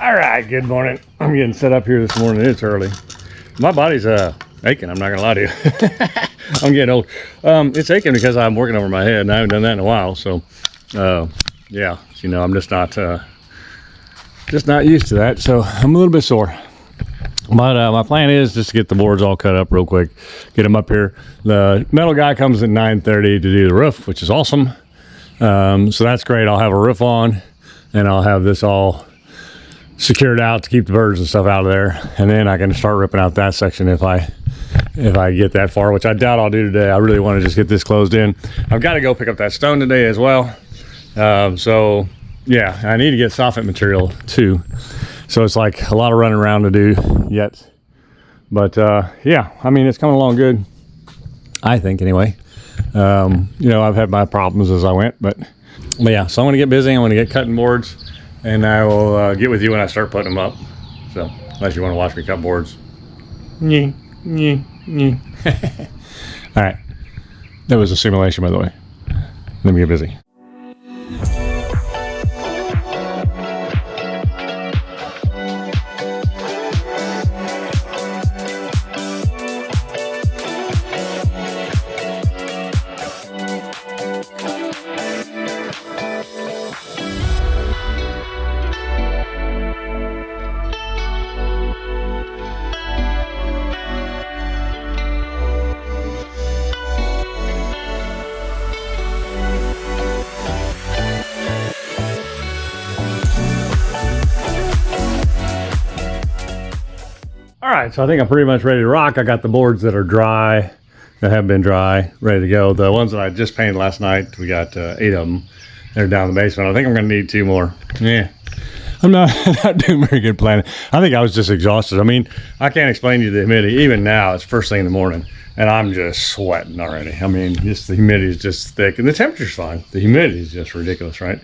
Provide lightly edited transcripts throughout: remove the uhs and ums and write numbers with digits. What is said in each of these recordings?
All right, good morning. I'm getting set up here this morning. It's early. My body's aching, I'm not gonna lie to you. I'm getting old. It's aching because I'm working over my head and I haven't done that in a while. So yeah, you know, I'm just not used to that. So I'm a little bit sore. But my plan is just to get the boards all cut up real quick, get them up here. The metal guy comes at 9:30 to do the roof, which is awesome. So that's great. I'll have a roof on and I'll have this all secured out to keep the birds and stuff out of there, and then I can start ripping out that section if I get that far, which I doubt I'll do today. I really want to just get this closed in. I've got to go pick up that stone today as well. So yeah, I need to get soffit material too. So it's like a lot of running around to do yet, but yeah, I mean, it's coming along good, I think, anyway. You know, I've had my problems as I went, but yeah, so I'm gonna get busy. I'm gonna get cutting boards, and I will get with you when I start putting them up. So unless you want to watch me cut boards. All right, that was a simulation, by the way. Let me get busy. All right, so I think I'm pretty much ready to rock. I got the boards that are dry, that have been dry, ready to go. The ones that I just painted last night, we got 8 of them. They're down in the basement. I think I'm gonna need 2 more. Yeah, I'm not doing very good planning. I think I was just exhausted. I mean, I can't explain to you the humidity. Even now, it's first thing in the morning, and I'm just sweating already. I mean, just the humidity is just thick, and the temperature's fine. The humidity is just ridiculous, right?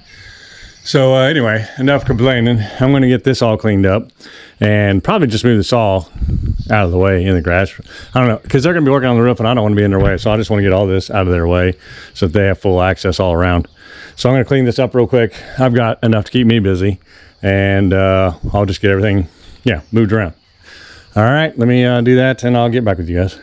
So anyway, enough complaining. I'm going to get this all cleaned up and probably just move the saw out of the way in the grass. I don't know, because they're going to be working on the roof and I don't want to be in their way. So I just want to get all this out of their way so that they have full access all around. So I'm going to clean this up real quick. I've got enough to keep me busy, and I'll just get everything, yeah, moved around. All right, let me do that and I'll get back with you guys.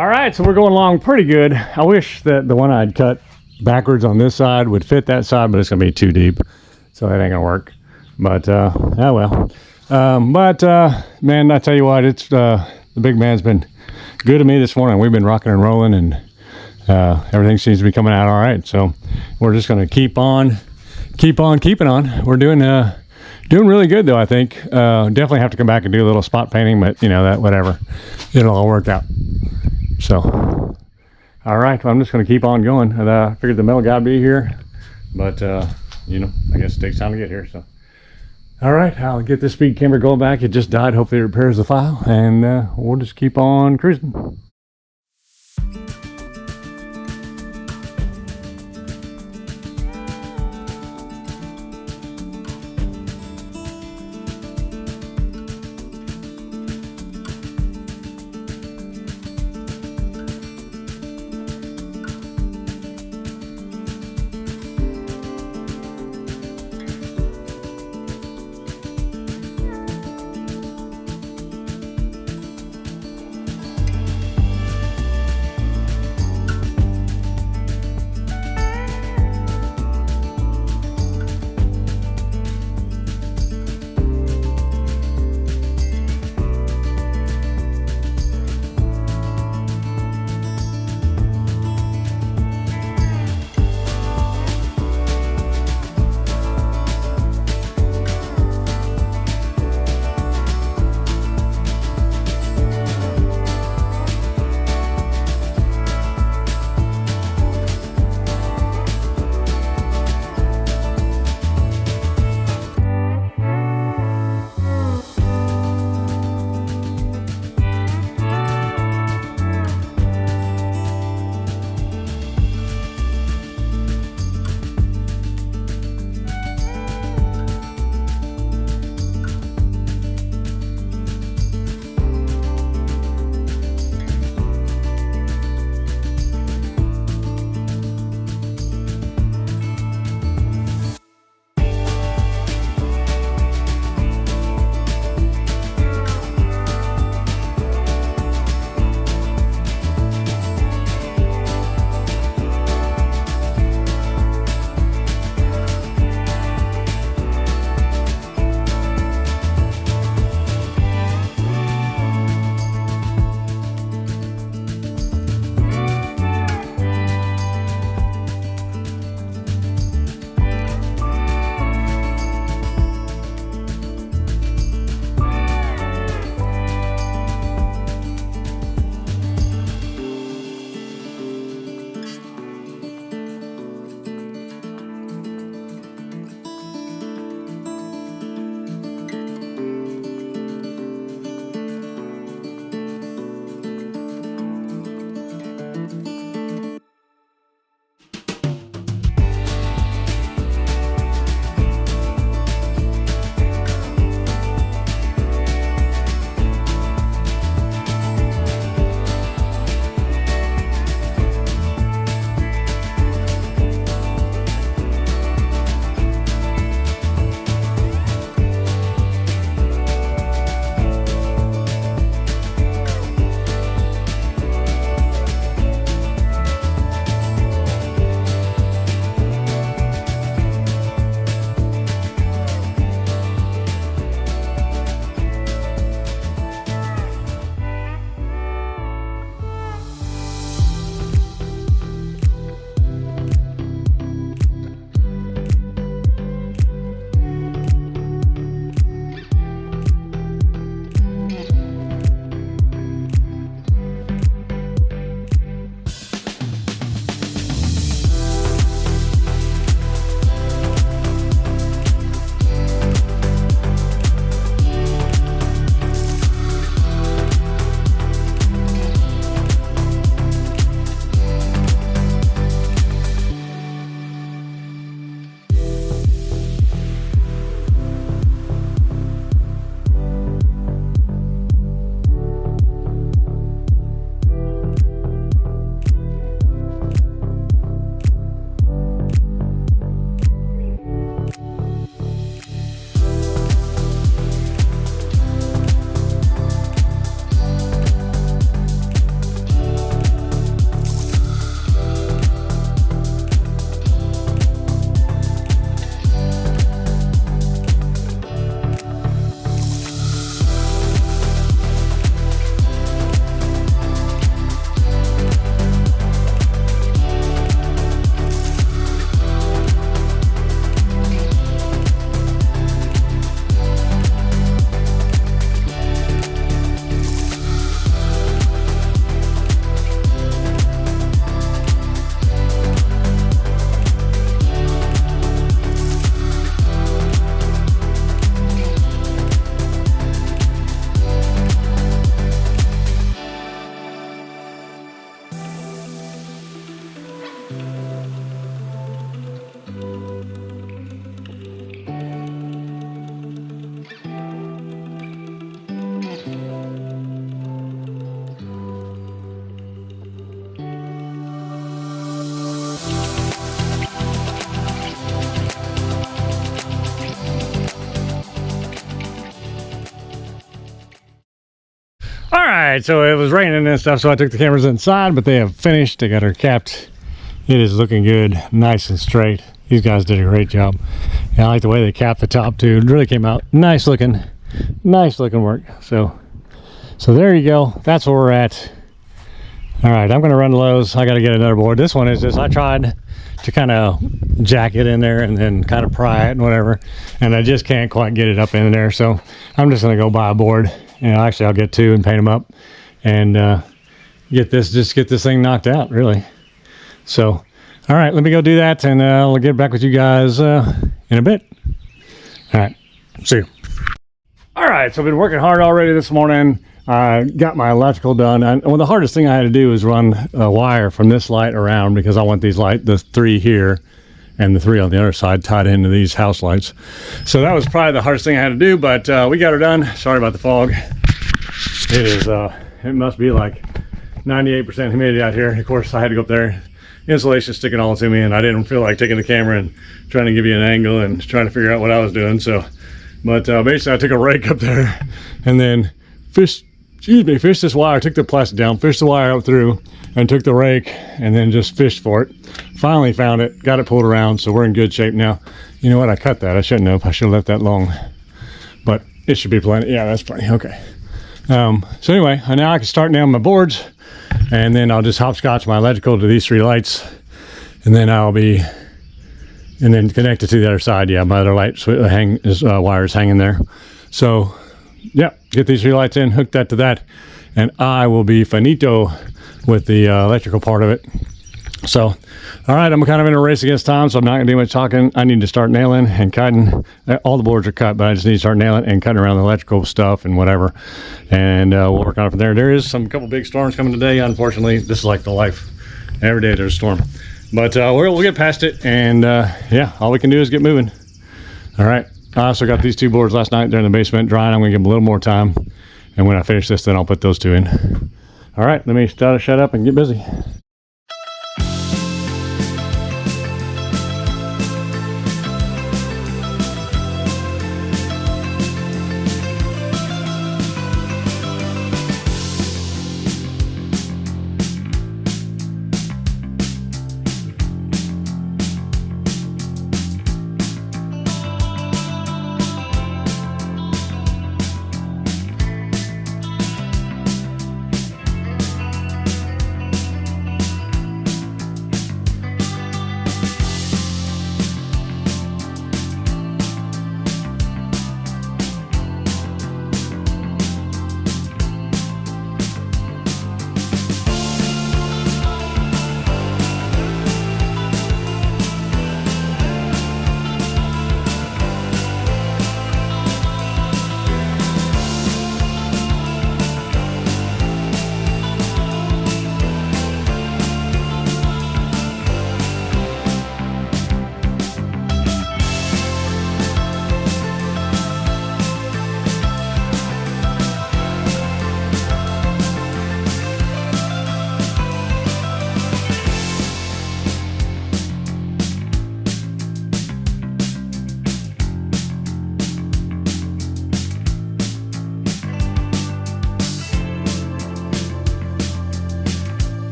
All right, so we're going along pretty good. I wish that the one I'd cut backwards on this side would fit that side, but it's gonna be too deep, so that ain't gonna work. But oh well. Man, I tell you what, it's the big man's been good to me this morning. We've been rocking and rolling, and everything seems to be coming out all right. So we're just gonna keep on keeping on. We're doing really good though, I think. Definitely have to come back and do a little spot painting, but you know, that whatever, it'll all work out. So all right, well, I'm just going to keep on going. I figured the metal guy would be here, but you know, I guess it takes time to get here. So all right, I'll get this speed camera going back. It just died. Hopefully it repairs the file, and we'll just keep on cruising. right, so it was raining and stuff, so I took the cameras inside, but they have finished. They got her capped. It is looking good, nice and straight. These guys did a great job. And I like the way they capped the top too. It really came out nice looking work. So there you go. That's where we're at. All right, I'm gonna run Lowe's. I gotta get another board. This one is just, I tried to kind of jack it in there and then kind of pry it and whatever, and I just can't quite get it up in there. So I'm just gonna go buy a board. And actually I'll get two and paint them up and get this thing knocked out, really. So, all right, let me go do that, and I'll get back with you guys in a bit. All right, see you. All right, so I've been working hard already this morning. I got my electrical done. Well, the hardest thing I had to do is run a wire from this light around, because I want these the 3 here and the 3 on the other side tied into these house lights. So that was probably the hardest thing I had to do, but we got her done. Sorry about the fog. It is, it must be like 98% humidity out here. Of course, I had to go up there. Insulation sticking all to me, and I didn't feel like taking the camera and trying to give you an angle and trying to figure out what I was doing. So, but basically I took a rake up there and then fished this wire, took the plastic down, fished the wire up through, and took the rake and then just fished for it. Finally found it, got it pulled around, so we're in good shape now. You know what, I cut that. I shouldn't have. I should have left that long, but it should be plenty. Yeah, that's plenty. Okay. So anyway, now I can start nailing my boards, and then I'll just hopscotch my electrical to these 3 lights, and then connect it to the other side. Yeah, my other light wires hanging there. So yeah, get these 3 lights in, hook that to that, and I will be finito with the electrical part of it. So, all right, I'm kind of in a race against time, so I'm not gonna do much talking. I need to start nailing and cutting. All the boards are cut, but I just need to start nailing and cutting around the electrical stuff and whatever, and we'll work on it from there. There is a couple big storms coming today. Unfortunately, this is like the life. Every day there's a storm, but we'll get past it, and yeah, all we can do is get moving. All right. I also got these 2 boards last night. They're in the basement drying. I'm gonna give them a little more time, and when I finish this, then I'll put those 2 in. All right, let me shut up and get busy.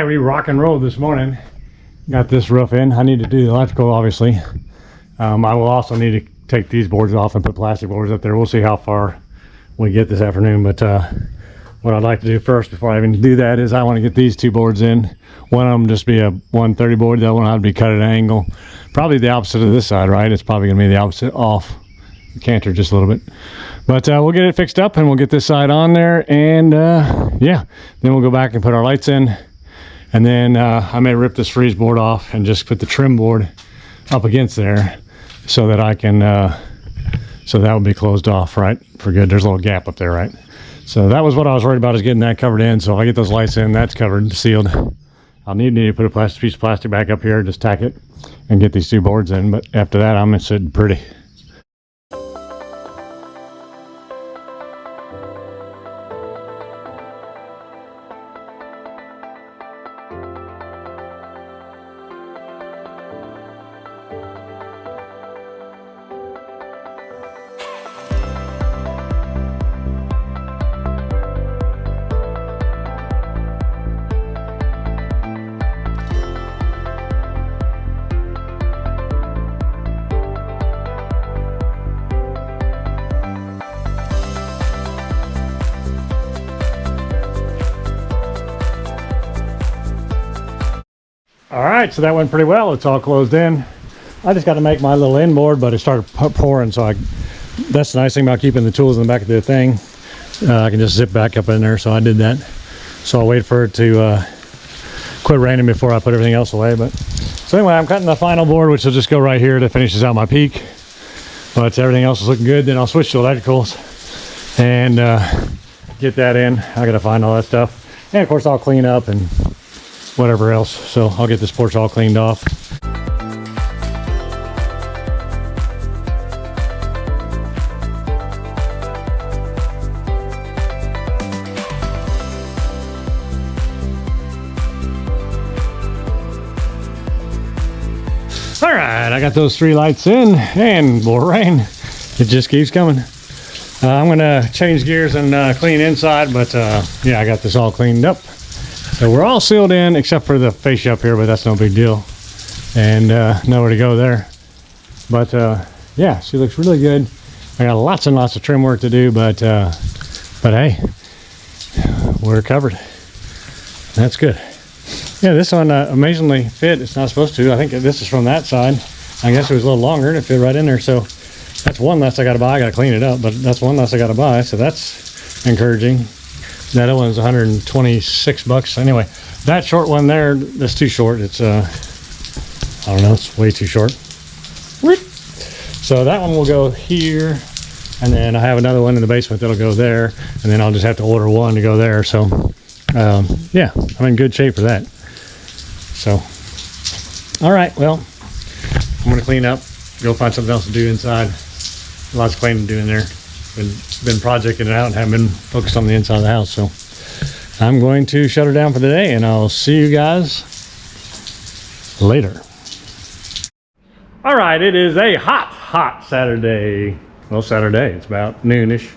right, we rock and roll this morning. Got this roof in. I need to do the electrical, obviously. I will also need to take these boards off and put plastic boards up there. We'll see how far we get this afternoon, but what I'd like to do first before I even do that is I want to get these two boards in. One of them just be a 130 board, the other one I'd be cut at an angle. Probably the opposite of this side, right? It's probably going to be the opposite off. Canter just a little bit. But we'll get it fixed up and we'll get this side on there, and yeah, then we'll go back and put our lights in. And then I may rip this freeze board off and just put the trim board up against there so that I can, so that will be closed off, right, for good. There's a little gap up there, right? So that was what I was worried about, is getting that covered in. So I get those lights in, that's covered, sealed. I'll need to put a piece of plastic back up here, just tack it and get these two boards in. But after that, I'm sitting pretty. All right, so that went pretty well. It's all closed in. I just got to make my little inboard, but it started pouring, so that's the nice thing about keeping the tools in the back of the thing. I can just zip back up in there, so I did that. So I'll wait for it to quit raining before I put everything else away. But so anyway, I'm cutting the final board, which will just go right here. That finishes out my peak. But everything else is looking good. Then I'll switch to electricals and get that in. I got to find all that stuff, and of course I'll clean up and whatever else. So I'll get this porch all cleaned off. All right, I got those three lights in, and more rain. It just keeps coming. I'm gonna change gears and clean inside, but yeah, I got this all cleaned up. So we're all sealed in except for the fascia up here, but that's no big deal. And nowhere to go there. But yeah, she looks really good. I got lots and lots of trim work to do, but hey, we're covered. That's good. Yeah, this one amazingly fit. It's not supposed to. I think this is from that side. I guess it was a little longer and it fit right in there. So that's one less I got to buy. I got to clean it up, but that's one less I got to buy. So that's encouraging. That other one's 126 bucks. Anyway, that short one there, that's too short. It's I don't know, it's way too short. So that one will go here, and then I have another one in the basement that'll go there, and then I'll just have to order one to go there. So yeah, I'm in good shape for that. So all right, well, I'm gonna clean up, go find something else to do inside. Lots of cleaning to do in there. Been projecting it out and haven't been focused on the inside of the house. So I'm going to shut her down for the day, and I'll see you guys later. All right, it is a hot Saturday. Well, Saturday, it's about noonish,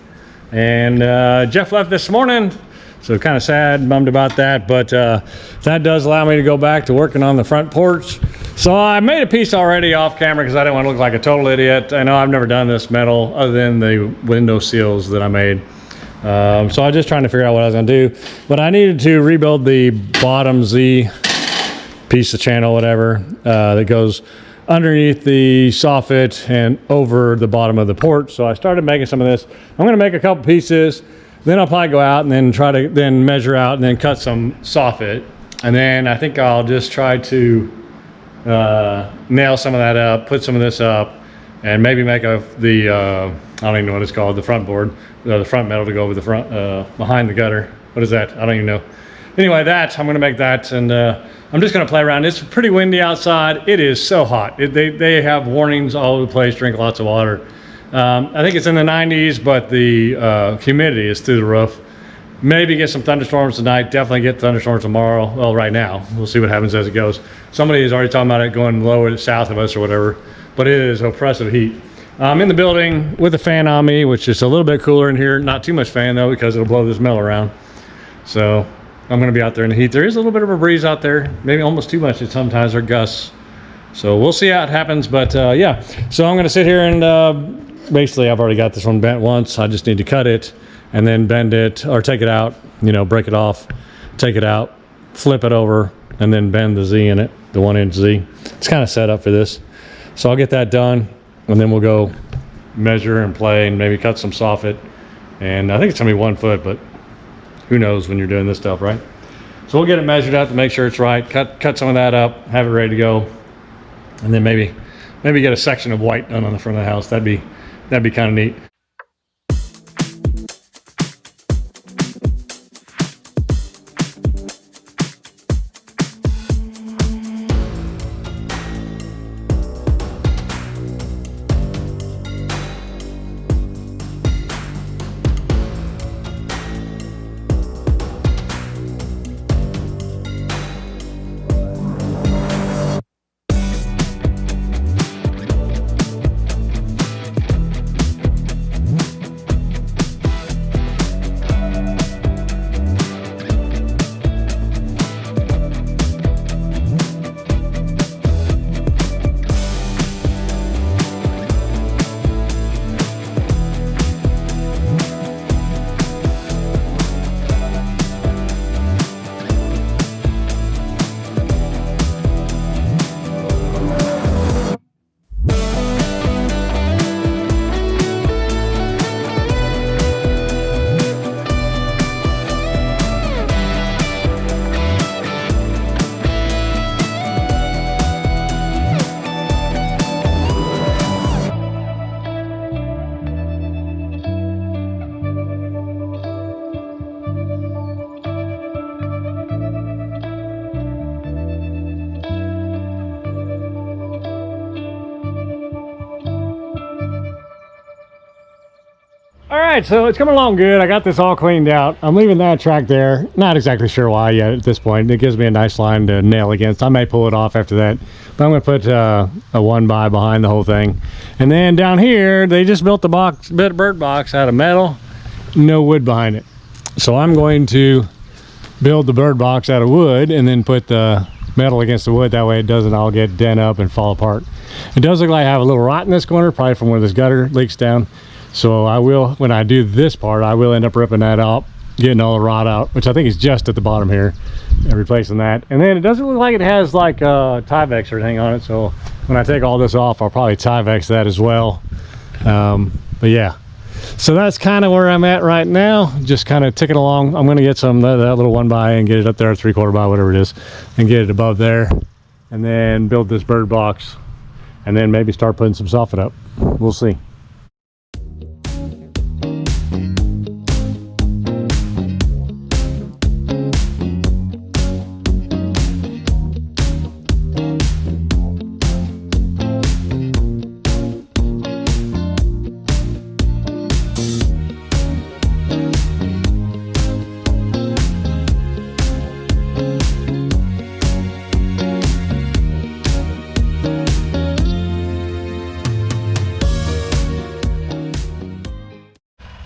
and Jeff left this morning, so kind of sad, bummed about that, but that does allow me to go back to working on the front porch. So I made a piece already off camera because I didn't want to look like a total idiot. I know I've never done this metal other than the window seals that I made. So I was just trying to figure out what I was going to do. But I needed to rebuild the bottom Z piece of channel, whatever, that goes underneath the soffit and over the bottom of the porch. So I started making some of this. I'm going to make a couple pieces. Then I'll probably go out and then try to then measure out and then cut some soffit. And then I think I'll just try to nail some of that up, put some of this up, and maybe make I don't even know what it's called, the front board, the front metal to go over the front, behind the gutter. What is that? I don't even know. Anyway, I'm going to make that, and I'm just going to play around. It's pretty windy outside. It is so hot. They have warnings all over the place, drink lots of water. I think it's in the 90s, but the humidity is through the roof. Maybe get some thunderstorms tonight. Definitely get thunderstorms tomorrow. Well, right now. We'll see what happens as it goes. Somebody is already talking about it going lower south of us or whatever, but it is oppressive heat. I'm in the building with a fan on me, which is a little bit cooler in here. Not too much fan though, because it'll blow this metal around. So I'm going to be out there in the heat. There is a little bit of a breeze out there, maybe almost too much at sometimes, or gusts. So we'll see how it happens. But yeah, so I'm going to sit here and basically I've already got this one bent once. I just need to cut it and then bend it or take it out, you know, break it off, take it out, flip it over, and then bend the Z in it, the 1-inch Z. It's kind of set up for this. So I'll get that done, and then we'll go measure and play and maybe cut some soffit. And I think it's gonna be 1 foot, but who knows when you're doing this stuff, right? So we'll get it measured out to make sure it's right, cut some of that up, have it ready to go, and then maybe get a section of white done on the front of the house. That'd be kind of neat. All right, so it's coming along good. I got this all cleaned out. I'm leaving that track there. Not exactly sure why yet at this point. It gives me a nice line to nail against. I may pull it off after that, but I'm gonna put a 1x behind the whole thing. And then down here, they just built the bird box out of metal, no wood behind it. So I'm going to build the bird box out of wood and then put the metal against the wood. That way it doesn't all get dent up and fall apart. It does look like I have a little rot in this corner, probably from where this gutter leaks down. So I will, when I do this part, I will end up ripping that out, getting all the rot out, which I think is just at the bottom here, and replacing that. And then it doesn't look like it has like Tyvek or anything on it. So when I take all this off, I'll probably Tyvek that as well. But yeah, so that's kind of where I'm at right now. Just kind of ticking along. I'm going to get some that little 1x and get it up there, 3/4 by, whatever it is, and get it above there, and then build this bird box, and then maybe start putting some soffit up. We'll see.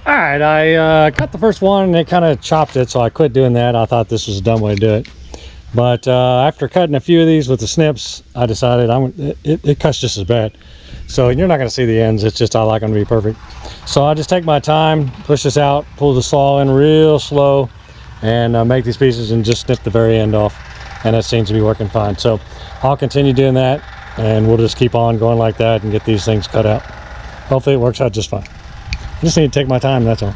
All right, I cut the first one and it kind of chopped it, so I quit doing that. I thought this was a dumb way to do it. But after cutting a few of these with the snips, I decided it cuts just as bad. So you're not going to see the ends. It's just I like them to be perfect. So I just take my time, push this out, pull the saw in real slow, and make these pieces and just snip the very end off. And that seems to be working fine. So I'll continue doing that, and we'll just keep on going like that and get these things cut out. Hopefully it works out just fine. I just need to take my time, that's all.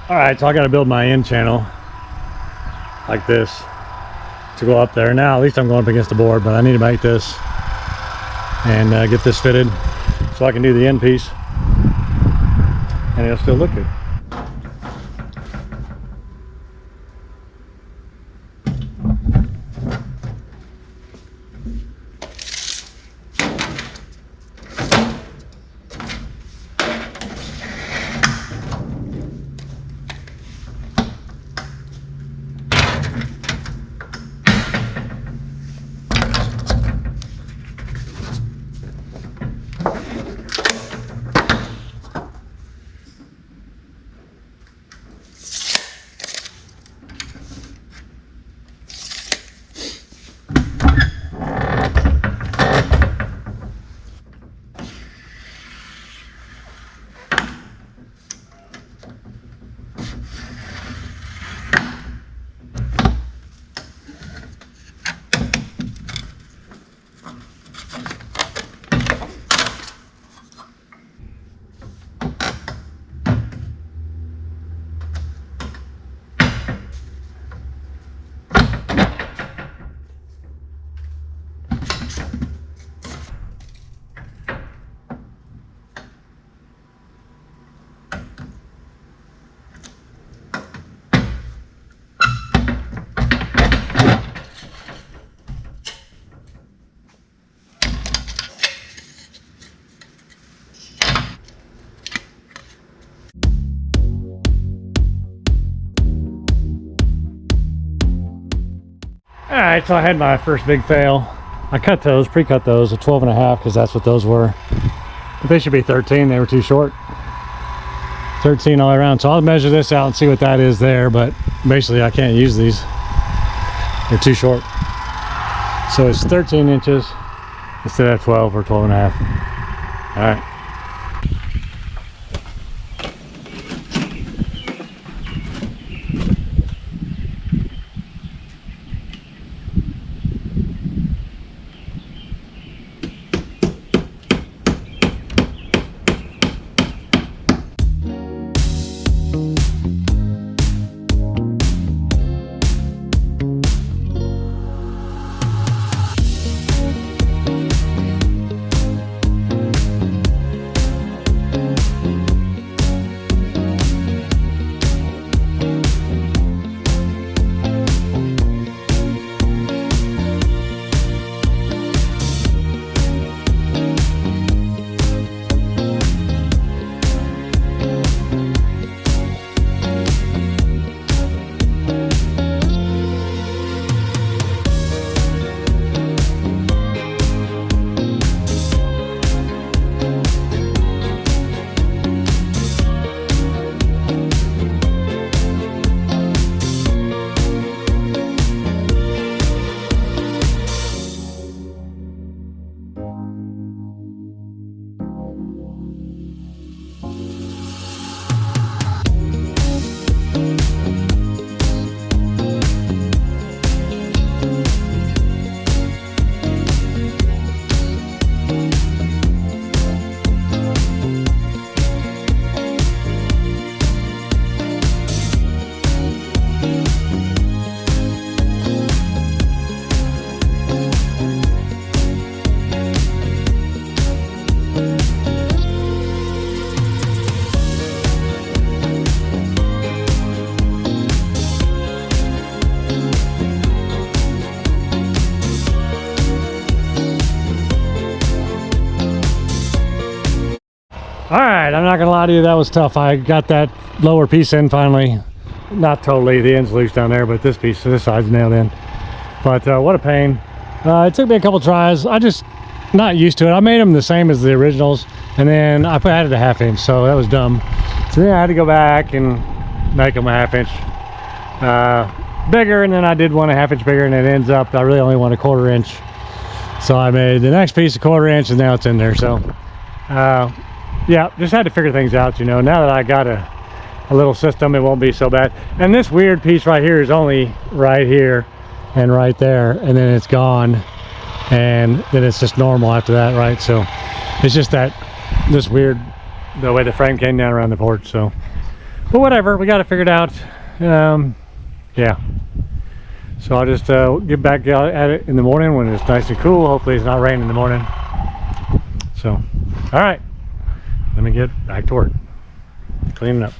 All right, so I got to build my end channel like this to go up there. Now at least I'm going up against the board, but I need to make this and get this fitted so I can do the end piece and it'll still look good. Alright, so I had my first big fail. I cut those, pre-cut those at 12.5 because that's what those were. But they should be 13, they were too short. 13 all the way around. So I'll measure this out and see what that is there, but basically I can't use these. They're too short. So it's 13 inches instead of 12 or 12.5. Alright. All right, I'm not gonna lie to you, that was tough. I got that lower piece in finally. Not totally, the end's loose down there, but this piece, this side's nailed in. But what a pain. It took me a couple tries. I just not used to it. I made them the same as the originals, and then I added a 1/2 inch, so that was dumb. So then I had to go back and make them a 1/2 inch bigger, and then I did one a 1/2 inch bigger, and it ends up, I really only want a 1/4 inch. So I made the next piece a 1/4 inch, and now it's in there. So yeah, just had to figure things out, you know. Now that I got a little system, it won't be so bad. And this weird piece right here is only right here and right there, and then it's gone, and then it's just normal after that, right? So it's just that this weird, the way the frame came down around the porch. So, but whatever, we got it figured out. Yeah, so I'll just get back out at it in the morning when it's nice and cool. Hopefully it's not raining in the morning. So all right, let me get back to work cleaning up.